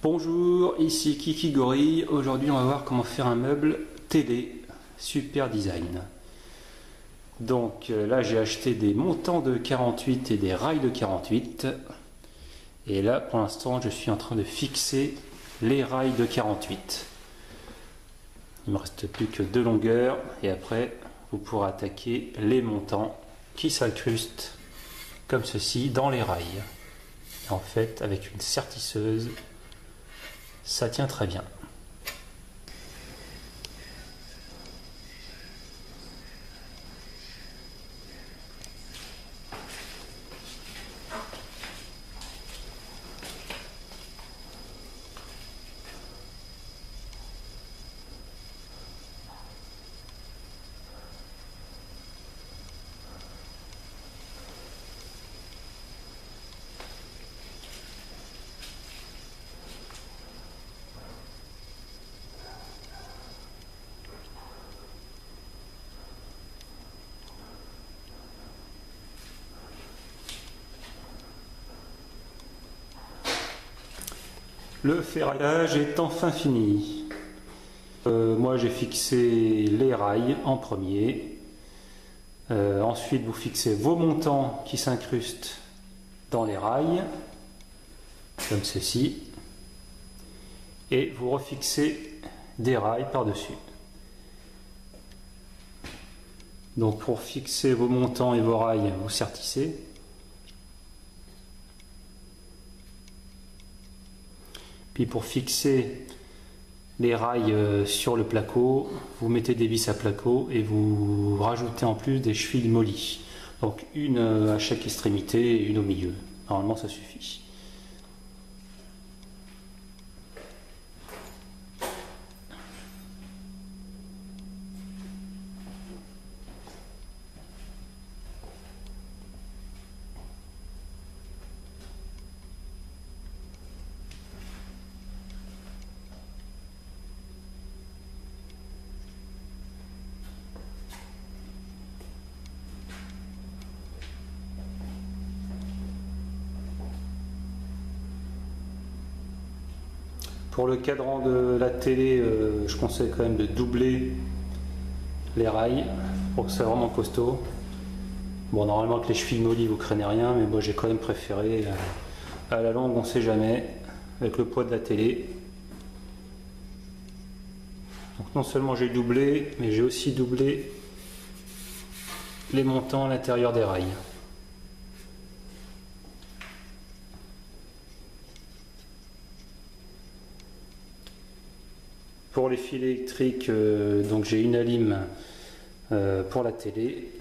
Bonjour, ici Kiki Gorille. Aujourd'hui, on va voir comment faire un meuble télé super design. Donc là, j'ai acheté des montants de 48 et des rails de 48. Et là, pour l'instant, je suis en train de fixer les rails de 48. Il me reste plus que 2 longueurs et après, vous pourrez attaquer les montants qui s'incrustent comme ceci dans les rails. Et en fait, avec une sertisseuse, ça tient très bien. Le ferraillage est enfin fini. Moi j'ai fixé les rails en premier. Ensuite vous fixez vos montants qui s'incrustent dans les rails, comme ceci. Et vous refixez des rails par-dessus. Donc pour fixer vos montants et vos rails, vous sertissez. Puis pour fixer les rails sur le placo, vous mettez des vis à placo et vous rajoutez en plus des chevilles mollies. Donc une à chaque extrémité et une au milieu. Normalement ça suffit. Pour le cadran de la télé, je conseille quand même de doubler les rails pour que ce soit vraiment costaud. Bon, normalement avec les chevilles mollies vous craignez rien, mais moi j'ai quand même préféré. À la longue on ne sait jamais, avec le poids de la télé. Donc non seulement j'ai doublé, mais j'ai aussi doublé les montants à l'intérieur des rails. Pour les fils électriques, donc j'ai une alime pour la télé.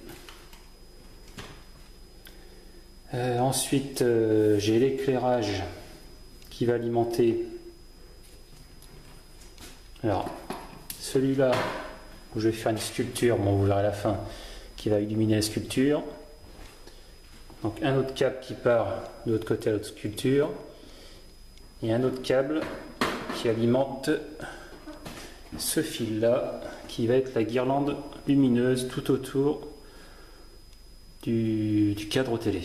Ensuite, j'ai l'éclairage qui va alimenter. Alors, celui-là, où je vais faire une sculpture, bon, vous verrez à la fin, qui va illuminer la sculpture. Donc un autre câble qui part de l'autre côté à l'autre sculpture. Et un autre câble qui alimente ce fil là qui va être la guirlande lumineuse tout autour du cadre télé.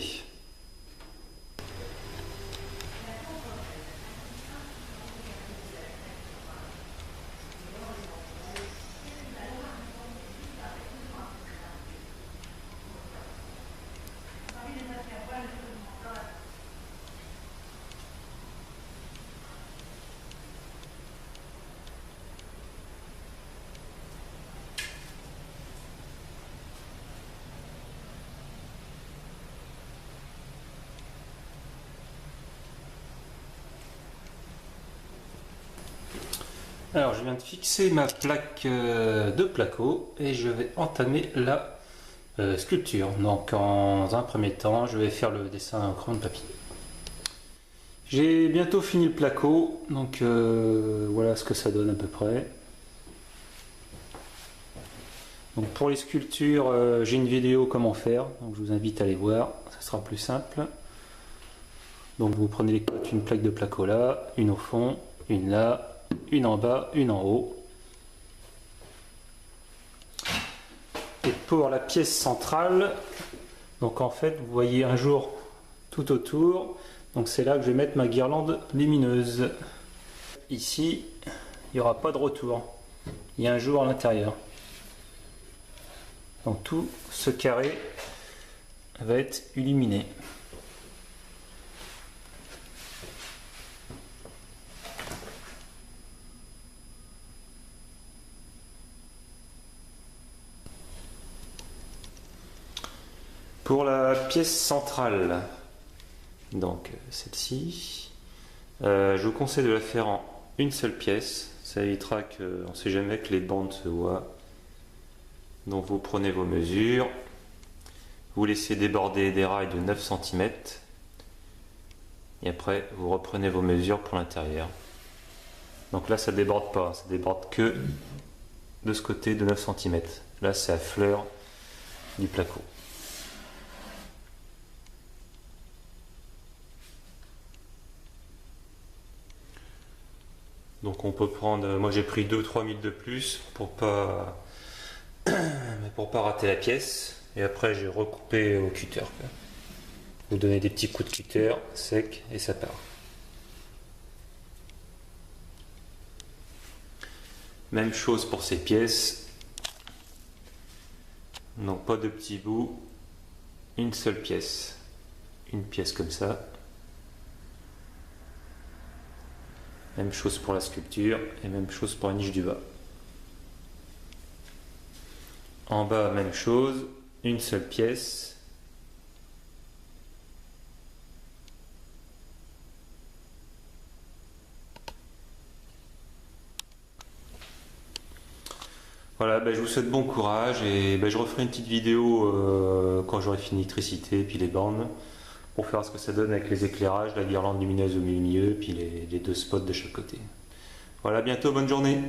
Alors je viens de fixer ma plaque de placo et je vais entamer la sculpture. Donc en un premier temps je vais faire le dessin au crayon de papier. J'ai bientôt fini le placo, donc voilà ce que ça donne à peu près. Donc pour les sculptures, j'ai une vidéo comment faire, donc je vous invite à aller voir, ça sera plus simple. Donc vous prenez les côtes, une plaque de placo là, une au fond, une là, une en bas, une en haut. Et pour la pièce centrale, donc en fait vous voyez un jour tout autour, donc c'est là que je vais mettre ma guirlande lumineuse. ici, il n'y aura pas de retour. Il y a un jour à l'intérieur. Donc tout ce carré va être illuminé. Pour la pièce centrale, donc celle-ci, je vous conseille de la faire en une seule pièce. Ça évitera que, on ne sait jamais, que les bandes se voient. Donc vous prenez vos mesures, vous laissez déborder des rails de 9 cm et après vous reprenez vos mesures pour l'intérieur. Donc là ça déborde pas, ça déborde que de ce côté de 9 cm. Là c'est à fleur du placo. Donc on peut prendre, moi j'ai pris 2-3 000 de plus pour pas rater la pièce, et après j'ai recoupé au cutter. Vous donnez des petits coups de cutter sec et ça part. Même chose pour ces pièces, donc pas de petits bouts, une seule pièce, une pièce comme ça. Même chose pour la sculpture et même chose pour la niche du bas. En bas, même chose, une seule pièce. Voilà, je vous souhaite bon courage et je referai une petite vidéo quand j'aurai fini l'électricité et puis les bandes pour faire ce que ça donne avec les éclairages, la guirlande lumineuse au milieu, puis les deux spots de chaque côté. Voilà, à bientôt, bonne journée.